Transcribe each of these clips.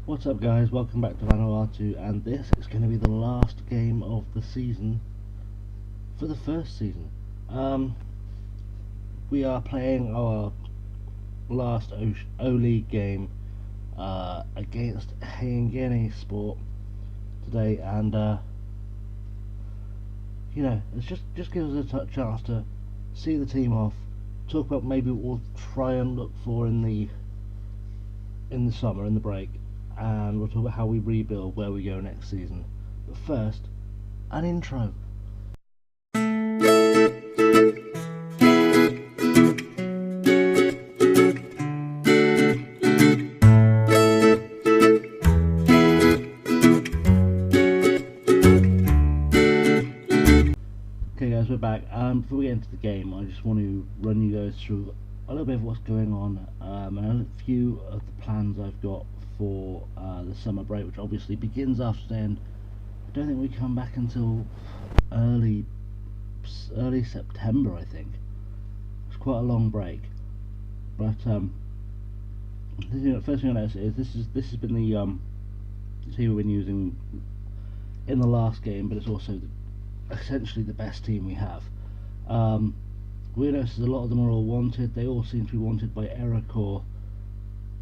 What's up guys, welcome back to Vanuatu, and this is going to be the last game of the season for the first season. We are playing our last O-League game against Henghene Sport today, and it's just gives us a chance to see the team off, talk about maybe what we'll try and look for in the summer, in the break, and we'll talk about how we rebuild, where we go next season. But first, an intro. Okay guys, we're back. Before we get into the game, I just want to run you guys through a little bit of what's going on, and a few of the plans I've got for the summer break, which obviously begins after then. I don't think we come back until early September, I think. It's quite a long break. But first thing I notice is this has been the team we've been using in the last game, but it's also essentially the best team we have. We notice a lot of them are all wanted. They all seem to be wanted by Ericor.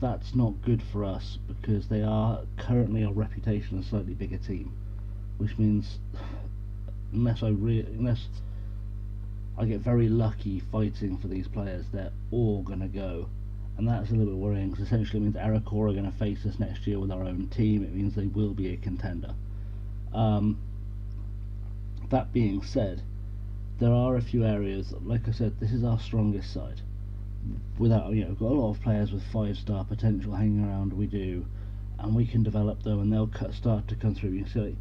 That's not good for us because they are currently our reputation as a slightly bigger team, which means unless I get very lucky fighting for these players, they're all gonna go, and that's a little bit worrying because essentially it means Ericor are going to face us next year with our own team. It means they will be a contender. That being said, there are a few areas, like I said, this is our strongest side. We've got a lot of players with 5-star potential hanging around. We do, and we can develop them, and they'll start to come through. You see,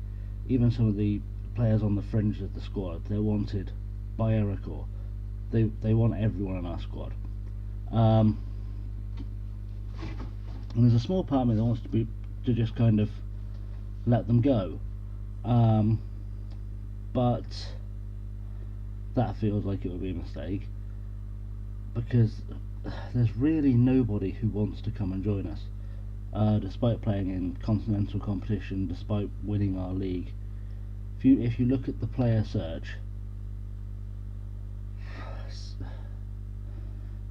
even some of the players on the fringe of the squad, they're wanted by Ericor. They want everyone in our squad. And there's a small part of me that wants to just kind of let them go. But that feels like it would be a mistake, because there's really nobody who wants to come and join us, despite playing in continental competition, despite winning our league. If you look at the player search,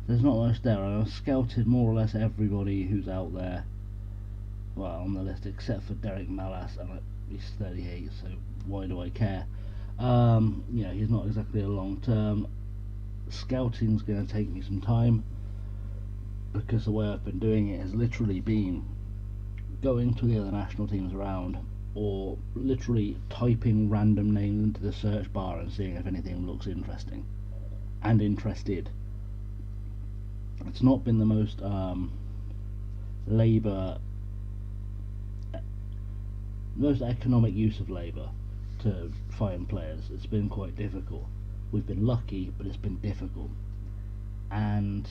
there's not much there. I've scouted more or less everybody who's out there, well, on the list, except for Derek Malas, and he's 38, so why do I care? He's not exactly a long term. Scouting's going to take me some time, because the way I've been doing it has literally been going to the other national teams around, or literally typing random names into the search bar and seeing if anything looks interesting and interested. It's not been the most most economic use of labour to find players. It's been quite difficult. We've been lucky, but it's been difficult, and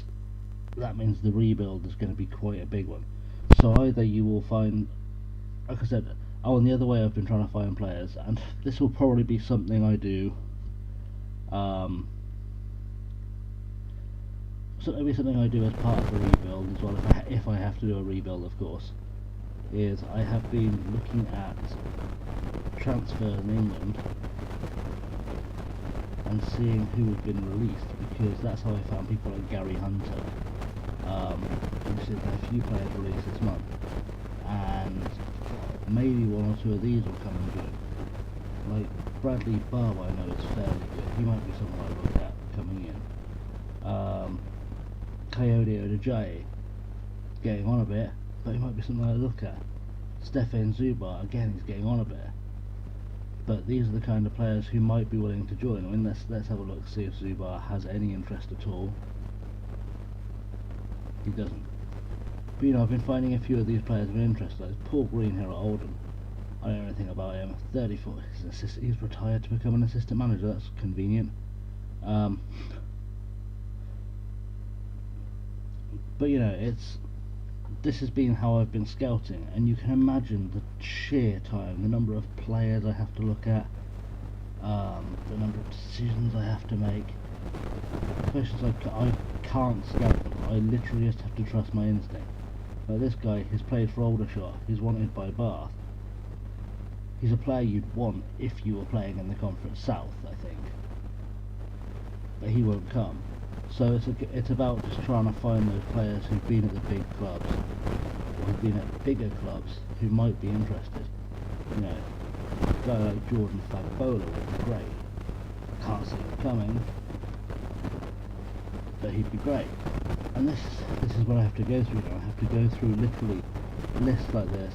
that means the rebuild is going to be quite a big one. So either you will find, like I said, and the other way I've been trying to find players, and this will probably be something I do, so it'll be something I do as part of the rebuild as well, if I have to do a rebuild, of course, is I have been looking at transfers in England and seeing who has been released, because that's how I found people like Gary Hunter. Obviously there are a few players released this month, and maybe one or two of these will come and go. Like Bradley Barr, I know is fairly good. He might be someone I look at coming in. Coyote Odejaye, getting on a bit, but he might be something I look at. Stefan Zubar, again, he's getting on a bit. But these are the kind of players who might be willing to join. I mean, let's have a look, see if Zubar has any interest at all. He doesn't. But I've been finding a few of these players of interest, like Paul Green here at Oldham. I don't know anything about him. 34, he's retired to become an assistant manager. That's convenient. But this has been how I've been scouting, and you can imagine the sheer time, the number of players I have to look at, the number of decisions I have to make. Especially like I can't scout them. I literally just have to trust my instinct. Like this guy, he's played for Aldershot, he's wanted by Bath. He's a player you'd want if you were playing in the Conference South, I think. But he won't come. So it's about just trying to find those players who've been at the big clubs, or who've been at bigger clubs, who might be interested. You know, a guy like Jordan Fagbola would be great. I can't see him coming, but he'd be great. And this is what I have to go through now. I have to go through literally lists like this,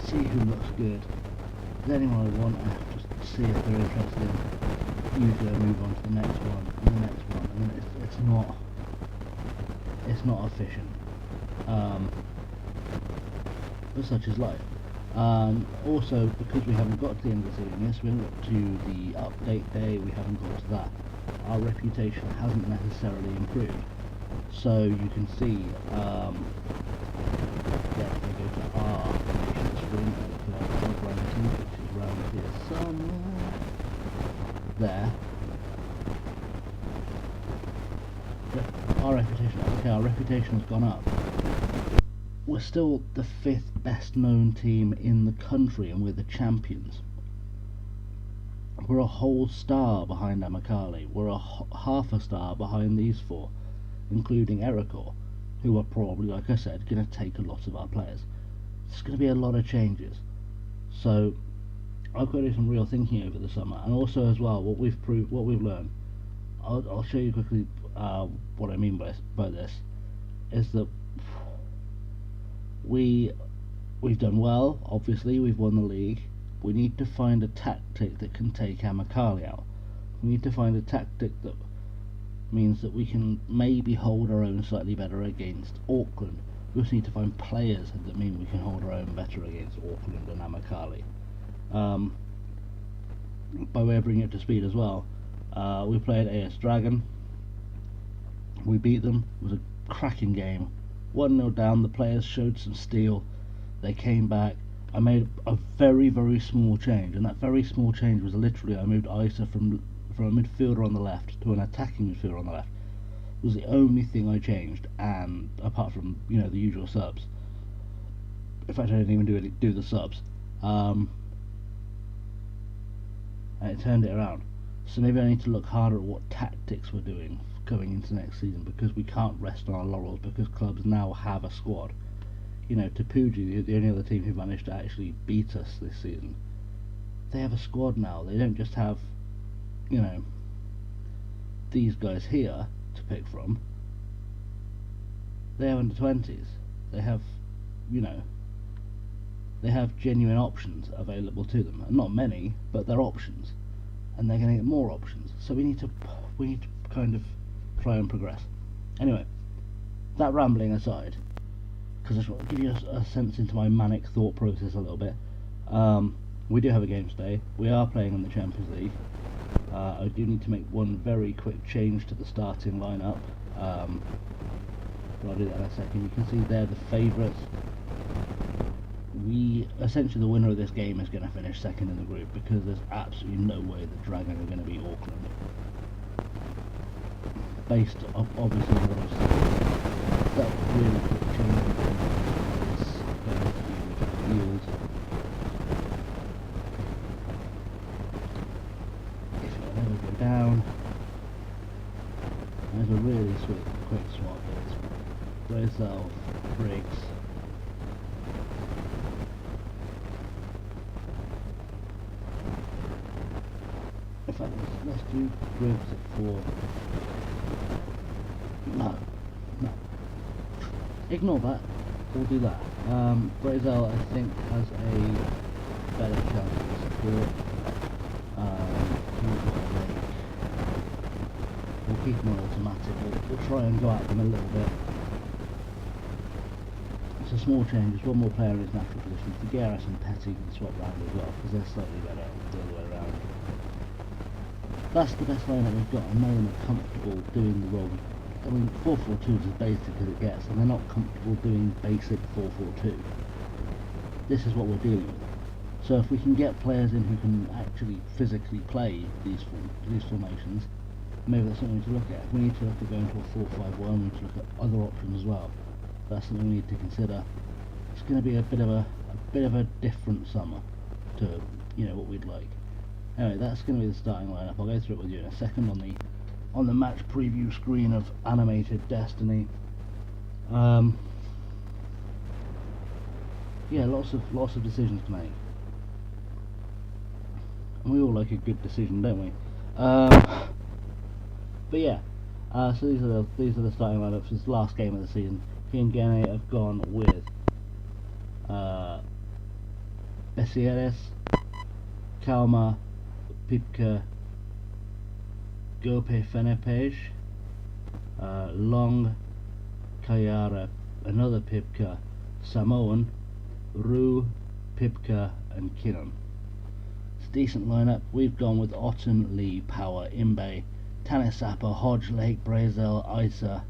see who looks good. If there's anyone I want, I have to see if they're interested. Usually I move on to the next one, and the next one, and then it's not efficient. But such is life. Also, because we haven't got to the end of the season, yes, we haven't got to the update day, we haven't got to that. Our reputation hasn't necessarily improved. So you can see, if I go to our nation screen, to our club ranking, which is around here somewhere, there. Our reputation has gone up. We're still the 5th best known team in the country, and we're the champions. We're a whole star behind Amakali. We're a half a star behind these 4, including Ericor, who are probably, like I said, going to take a lot of our players. There's going to be a lot of changes. So I've got to do some real thinking over the summer, and also as well what we've learned. I'll show you quickly what I mean by this is that we've done well. Obviously, we've won the league. We need to find a tactic that can take Amakali out. We need to find a tactic that means that we can maybe hold our own slightly better against Auckland. We also need to find players that mean we can hold our own better against Auckland and Amakali. By way of bringing it to speed as well, we played AS Dragon. We beat them. It was a cracking game. 1-0 down. The players showed some steel. They came back. I made a very, very small change, and that very small change was literally I moved Isa from a midfielder on the left to an attacking midfielder on the left. It was the only thing I changed, and apart from the usual subs. In fact, I didn't even do the subs. And it turned it around. So maybe I need to look harder at what tactics we're doing going into next season, because we can't rest on our laurels, because clubs now have a squad. Tapuji, the only other team who managed to actually beat us this season, they have a squad now. They don't just have, these guys here to pick from. They have under-20s. They have, they have genuine options available to them. And not many, but they're options. And they're going to get more options. So we need to kind of try and progress. Anyway, that rambling aside, because I just want to give you a sense into my manic thought process a little bit. We do have a game today. We are playing in the Champions League. I do need to make one very quick change to the starting lineup, but I'll do that in a second. You can see they're the favourites. Essentially the winner of this game is going to finish second in the group, because there's absolutely no way the Dragon are going to beat Auckland. Based obviously on what I've said. That really quick change is going to be yield. If it'll never go down. There's a really quick swap. It's Brazel, Briggs. In fact, let's do Briggs at 4. No. Ignore that. We'll do that. Brazel, I think, has a better chance of support. We'll keep him on automatic. We'll try and go at them a little bit. It's a small change. There's one more player in his natural position. Figueres and Petty can swap round as well, because they're slightly better the other way around. That's the best lineup we've got, and no one are comfortable doing the role. 4-4-2 is as basic as it gets, and they're not comfortable doing basic 4-4-2. This is what we're dealing with. So if we can get players in who can actually physically play these formations, maybe that's something to look at. If we need to look at going to a 4-5-1, we need to look at other options as well. That's something we need to consider. It's going to be a bit of a different summer to what we'd like. Anyway, that's going to be the starting lineup. I'll go through it with you in a second on the match preview screen of Animated Destiny. Yeah, lots of decisions to make, and we all like a good decision, don't we? But yeah, so these are the starting lineups. This is the last game of the season. Henghene have gone with Besieres, Kalma, Pipka, Gope Fenepej, Long, Kayara, another Pipka, Samoan, Rue, Pipka and Kinnan. It's a decent lineup. We've gone with Otten, Lee, Power, Imbe, Tanisapa, Hodge, Lake, Brazel, Isa,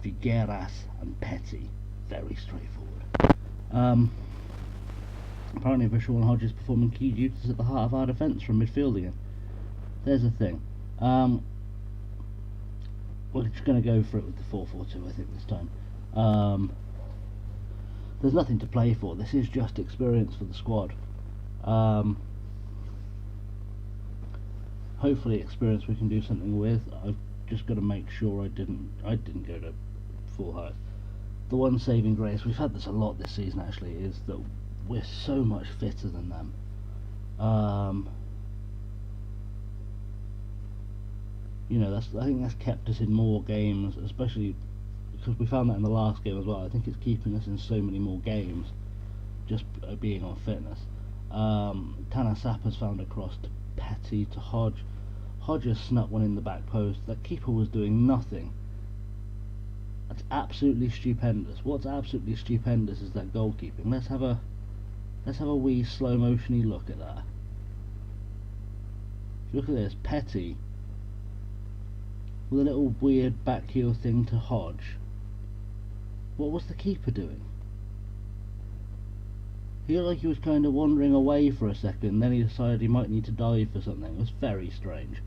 Figueras and Petty. Very straightforward. Apparently Vishal and Hodge is performing key duties at the heart of our defence from midfield again. There's the thing. We're just going to go for it with the 4-4-2 I think this time. There's nothing to play for. This is just experience for the squad. Hopefully experience we can do something with. I've just got to make sure I didn't go to full height. The one saving grace, we've had this a lot this season actually, is that we're so much fitter than them. I think that's kept us in more games, especially because we found that in the last game as well. I think it's keeping us in so many more games, just being on fitness. Tanasapa's found a cross to Petty, to Hodge. Hodge has snuck one in the back post. That keeper was doing nothing. That's absolutely stupendous. What's absolutely stupendous is that goalkeeping. Let's have a wee slow motiony look at that. Look at this, Petty with a little weird back heel thing to Hodge. What was the keeper doing? He looked like he was kind of wandering away for a second, then he decided he might need to dive for something. It was very strange.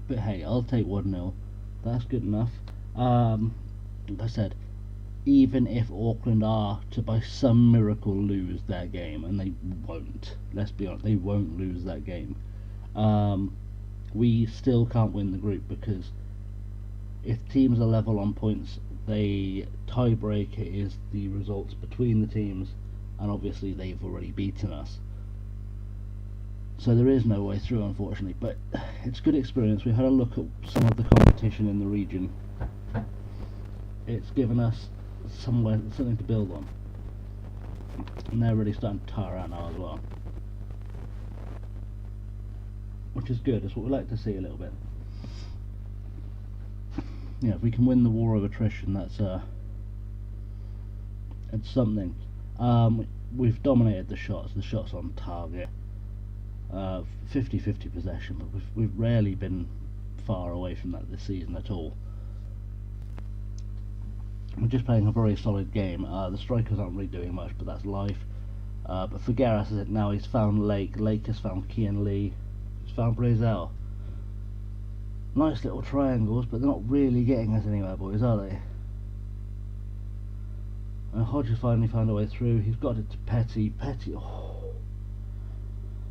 But hey, I'll take 1-0. That's good enough. Like I said, even if Auckland are to by some miracle lose their game, and they won't, let's be honest, they won't lose that game, we still can't win the group, because if teams are level on points, the tiebreaker is the results between the teams, and obviously they've already beaten us, so there is no way through, unfortunately. But it's good experience. We've had a look at some of the competition in the region. It's given us something to build on, and they're really starting to tire out now as well, which is good. It's what we like to see a little bit. Yeah, if we can win the war of attrition, that's something. We've dominated the shots on target, 50-50 possession, but we've rarely been far away from that this season at all. We're just playing a very solid game. The strikers aren't really doing much, but that's life. But Figueras is it now. He's found Lake has found Kian Lee, he's found Brazel. Nice little triangles, but they're not really getting us anywhere, boys, are they? And Hodge has finally found a way through. He's got it to Petty. Oh,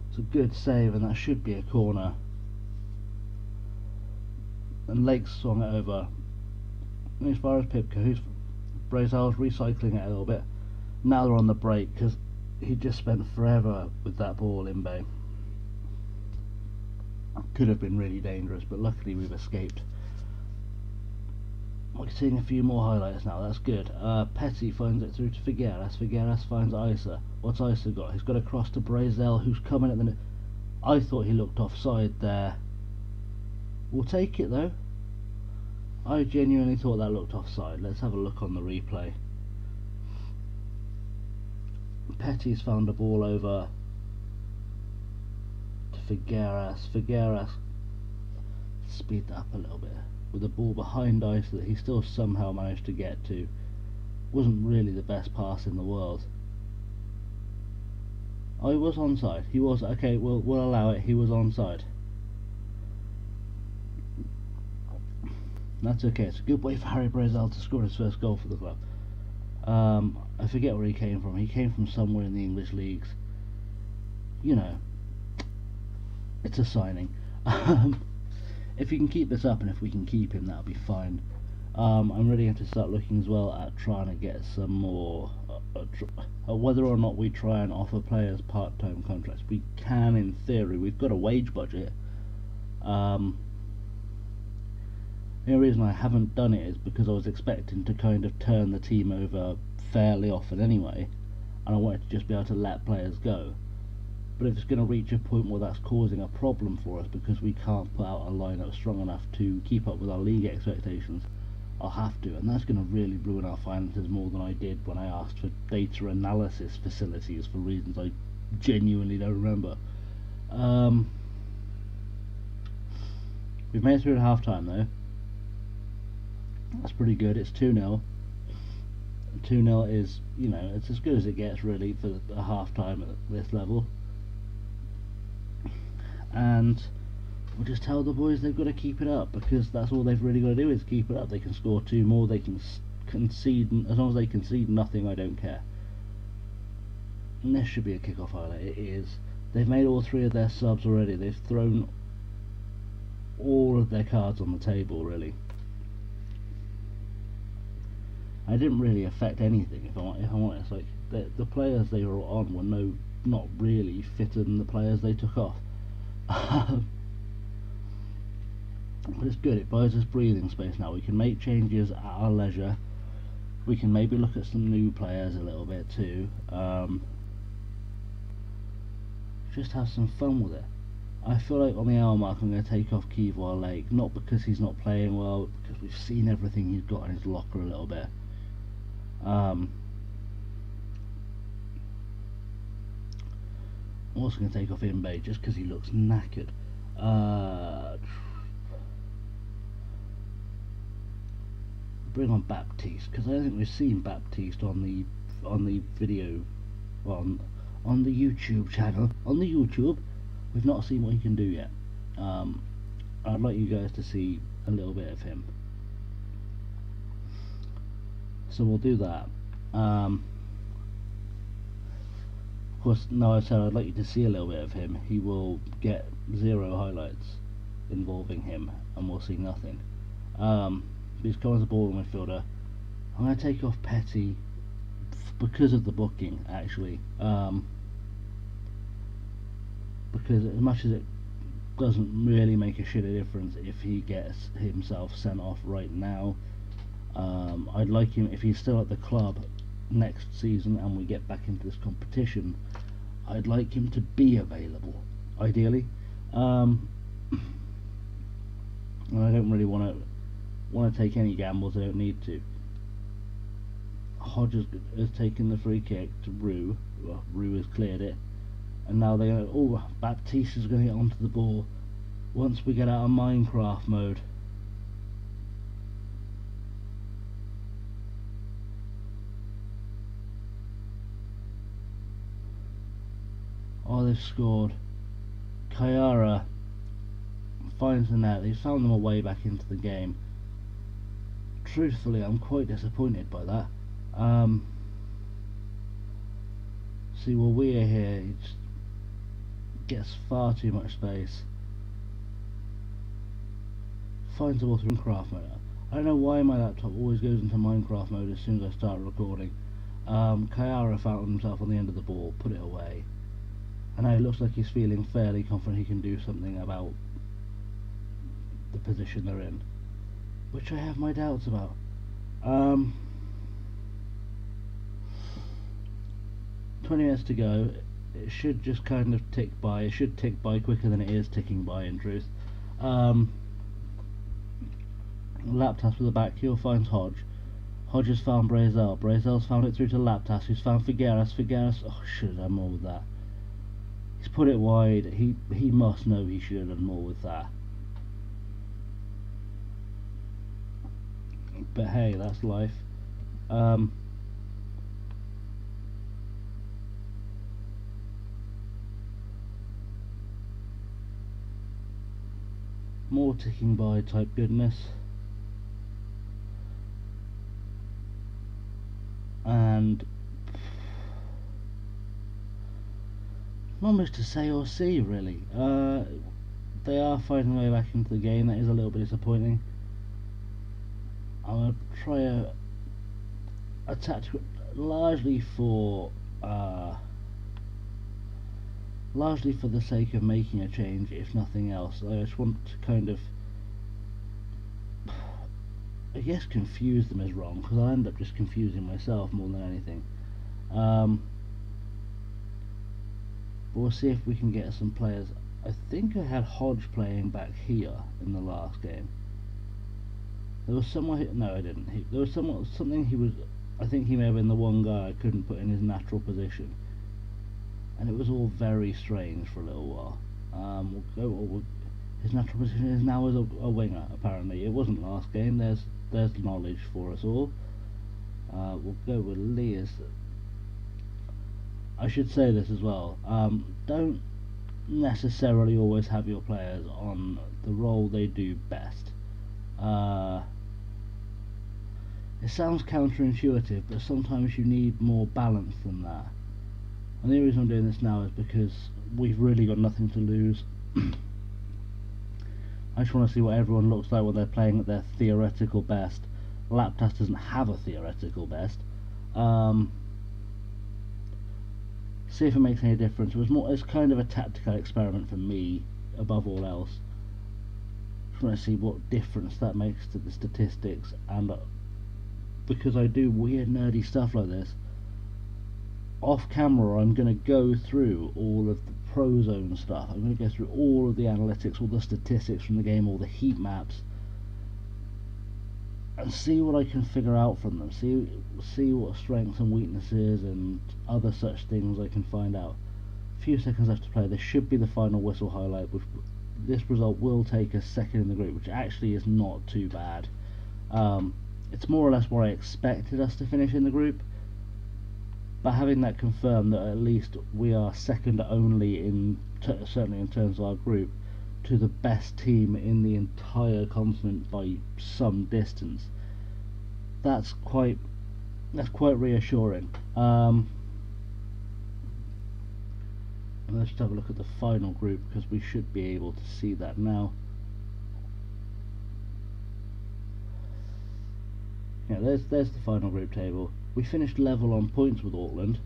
it's a good save, and that should be a corner. And Lake's swung it over. And as far as Pipka, Brazel's recycling it a little bit. Now they're on the break, because he just spent forever with that ball in bay. Could have been really dangerous, but luckily we've escaped. We're seeing a few more highlights now, that's good. Petty finds it through to Figueras. Figueras finds Isa. What's Isa got? He's got a cross to Brazel, who's coming at the... I thought he looked offside there. We'll take it though. I genuinely thought that looked offside. Let's have a look on the replay. Petty's found a ball over to Figueras. Speed that up a little bit. With the ball behind Ice that he still somehow managed to get to. Wasn't really the best pass in the world. Oh, he was onside. He was, okay, we'll allow it. He was onside. That's okay. It's a good way for Harry Brazel to score his first goal for the club. I forget where he came from. He came from somewhere in the English leagues. You know, it's a signing. If he can keep this up and if we can keep him, that'll be fine. I'm really going to start looking as well at trying to get some more, whether or not we try and offer players part-time contracts. We can in theory. We've got a wage budget. The only reason I haven't done it is because I was expecting to kind of turn the team over fairly often anyway, and I wanted to just be able to let players go. But if it's going to reach a point where that's causing a problem for us because we can't put out a lineup strong enough to keep up with our league expectations, I'll have to, and that's going to really ruin our finances more than I did when I asked for data analysis facilities for reasons I genuinely don't remember. We've made it through at half time though. That's pretty good. It's 2-0. 2-0 is, you know, it's as good as it gets really for a half time at this level. And we'll just tell the boys they've got to keep it up, because that's all they've really got to do is keep it up. They can score 2 more, they can concede, as long as they concede nothing, I don't care. And this should be a kick-off highlight. It is. They've made all 3 of their subs already. They've thrown all of their cards on the table really. I didn't really affect anything, if I'm honest. Like the players they were on were not really fitter than the players they took off. But it's good. It buys us breathing space now. We can make changes at our leisure. We can maybe look at some new players a little bit too. Just have some fun with it. I feel like on the hour mark I'm going to take off Kivor Lake, not because he's not playing well, because we've seen everything he's got in his locker a little bit. I'm also going to take off Imbe just because he looks knackered. Bring on Baptiste, because I don't think we've seen Baptiste on the video on the YouTube channel. On the YouTube, we've not seen what he can do yet. I'd like you guys to see a little bit of him. So we'll do that. Of course, now I've said I'd like you to see a little bit of him, he will get 0 highlights involving him, and we'll see nothing. He's come as a ball midfielder. I'm going to take off Petty because of the booking, actually. Because as much as it doesn't really make a shit of difference if he gets himself sent off right now, I'd like him, if he's still at the club next season and we get back into this competition, I'd like him to be available, ideally. And I don't really want to take any gambles. I don't need to. Hodge has taken the free kick to Rue. Well, Rue has cleared it, and now they're going, oh, Baptiste is going to get onto the ball once we get out of Minecraft mode. Oh, they've scored. Kayara finds the net. They've found them a way back into the game. Truthfully, I'm quite disappointed by that. See, well, we are here. It just gets far too much space. Finds the ball through Minecraft mode. I don't know why my laptop always goes into Minecraft mode as soon as I start recording. Kayara found himself on the end of the ball, put it away. And now it looks like he's feeling fairly confident he can do something about the position they're in, which I have my doubts about. 20 minutes to go. It should just kind of tick by. It should tick by quicker than it is ticking by, in truth. Laptas with the back heel finds Hodge. Hodge has found Brazel. Brazel's found it through to Laptas, who's found Figueras. Figueras, oh, should have done more with that. He's put it wide. He must know he should have done more with that. But hey, that's life. More ticking by type goodness. and not much to say or see really. They are finding their way back into the game. That is a little bit disappointing. I'm going to try a tactic largely for the sake of making a change, if nothing else. I just want to kind of, I guess confuse them is wrong, because I end up just confusing myself more than anything. But we'll see if we can get some players. I think I had Hodge playing back here in the last game. There was someone, no I didn't, there was something he was, I think he may have been the one guy I couldn't put in his natural position. And it was all very strange for a little while. His natural position is now as a winger, apparently. It wasn't last game, there's knowledge for us all. We'll go with Lee as... I should say this as well, don't necessarily always have your players on the role they do best. It sounds counterintuitive, but sometimes you need more balance than that. And the only reason I'm doing this now is because we've really got nothing to lose. I just want to see what everyone looks like when they're playing at their theoretical best. Laptas doesn't have a theoretical best. See if it makes any difference. It's kind of a tactical experiment for me, above all else. Just want to see what difference that makes to the statistics, and because I do weird nerdy stuff like this, off camera I'm going to go through all of the pro zone stuff. I'm going to go through all of the analytics, all the statistics from the game, all the heat maps, and see what I can figure out from them. See what strengths and weaknesses and other such things I can find out. A few seconds left to play. This should be the final whistle highlight, which this result will take us second in the group, which actually is not too bad. It's more or less where I expected us to finish in the group, but having that confirmed that at least we are second only certainly in terms of our group to the best team in the entire continent by some distance, that's quite reassuring. And let's just have a look at the final group, because we should be able to see that now. Yeah, there's the final group table. We finished level on points with Auckland.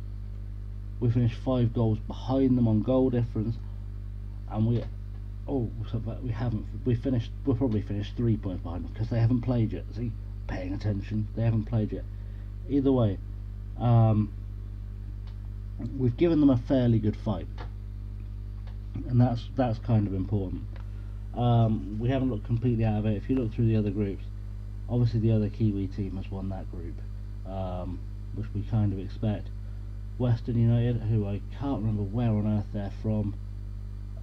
We finished 5 goals behind them on goal difference, and we're probably finished 3 points behind them because they haven't played yet. See, paying attention, they haven't played yet. Either way, we've given them a fairly good fight, and that's kind of important. We haven't looked completely out of it. If you look through the other groups, obviously the other Kiwi team has won that group, which we kind of expect. Western United, who I can't remember where on earth they're from,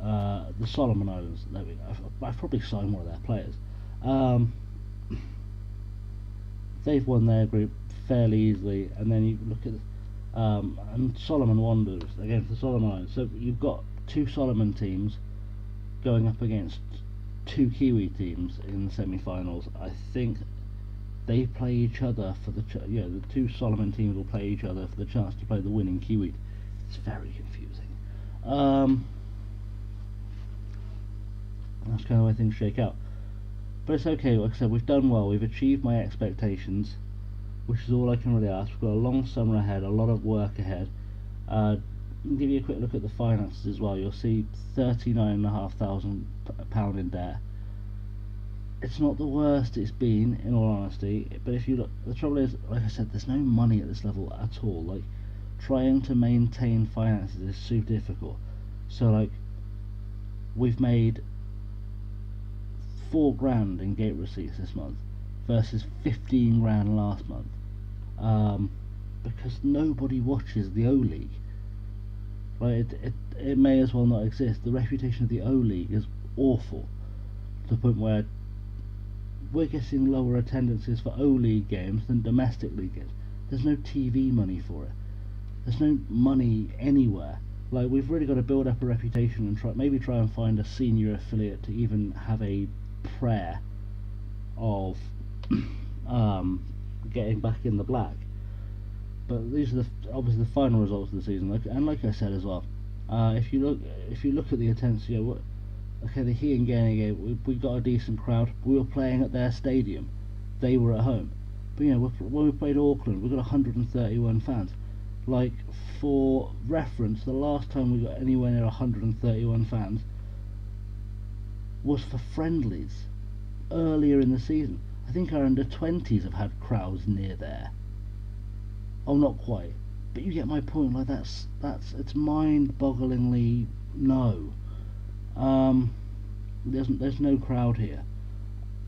the Solomon Islands. I've probably signed one of their players. They've won their group fairly easily, and then you look at and Solomon Wanderers against the Solomon Islands. So you've got 2 Solomon teams going up against 2 Kiwi teams in the semi-finals. I think they play each other for the the 2 Solomon teams will play each other for the chance to play the winning Kiwi. It's very confusing. That's kind of the way things shake out, but it's okay. Like I said, we've done well. We've achieved my expectations, which is all I can really ask. We've got a long summer ahead, a lot of work ahead. I'll give you a quick look at the finances as well. You'll see £39,500 in debt. It's not the worst it's been, in all honesty, but if you look, the trouble is, like I said, there's no money at this level at all. Like, trying to maintain finances is so difficult. So like, we've made £4,000 in gate receipts this month versus £15,000 last month, because nobody watches the O-League. Right, it may as well not exist. The reputation of the O-League is awful, to the point where we're getting lower attendances for O-League games than domestic league games. There's no TV money for it. There's no money anywhere. Like, we've really got to build up a reputation and maybe try and find a senior affiliate to even have a prayer of getting back in the black. But these are obviously the final results of the season. Like I said as well, if you look at the attendance, okay, the Henghene game, we got a decent crowd. We were playing at their stadium, they were at home. But when we played Auckland, we got 131 fans. Like, for reference, the last time we got anywhere near 131 fans was for friendlies earlier in the season. I think our under-20s have had crowds near there. Oh, not quite, but you get my point. Like, it's mind-bogglingly no. There's no crowd here,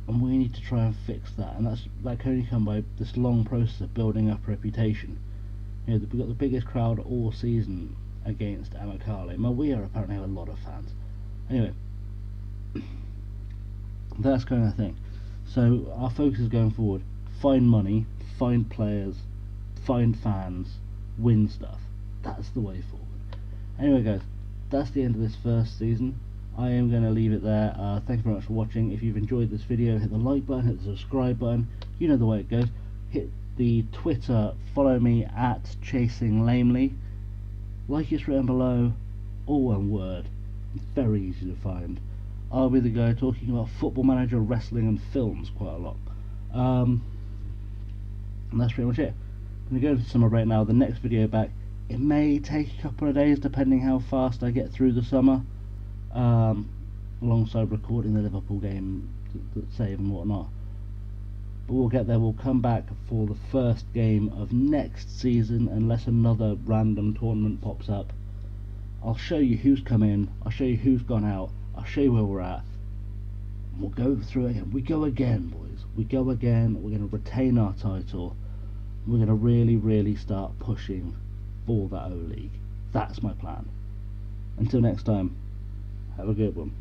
and we need to try and fix that. And that can only come by this long process of building up reputation. We've got the biggest crowd all season against Amicale. We apparently have a lot of fans. Anyway, that's kind of thing. So our focus is going forward: find money, find players, find fans, win stuff. That's the way forward. Anyway, guys, that's the end of this first season. I am going to leave it there. Thank you very much for watching. If you've enjoyed this video, hit the like button, hit the subscribe button. You know the way it goes. Hit the Twitter, follow me at ChasingLamely. Like it's written below, all one word. It's very easy to find. I'll be the guy talking about Football Manager, wrestling and films quite a lot. And that's pretty much it. I'm going to go into summer break now. The next video back, it may take a couple of days depending how fast I get through the summer, alongside recording the Liverpool game that save and whatnot. But we'll get there. We'll come back for the first game of next season, unless another random tournament pops up. I'll show you who's come in, I'll show you who's gone out, I'll show you where we're at. We'll go through it again. We go again, boys. We go again. We're going to retain our title. We're going to really start pushing for that O-League. That's my plan. Until next time, have a good one.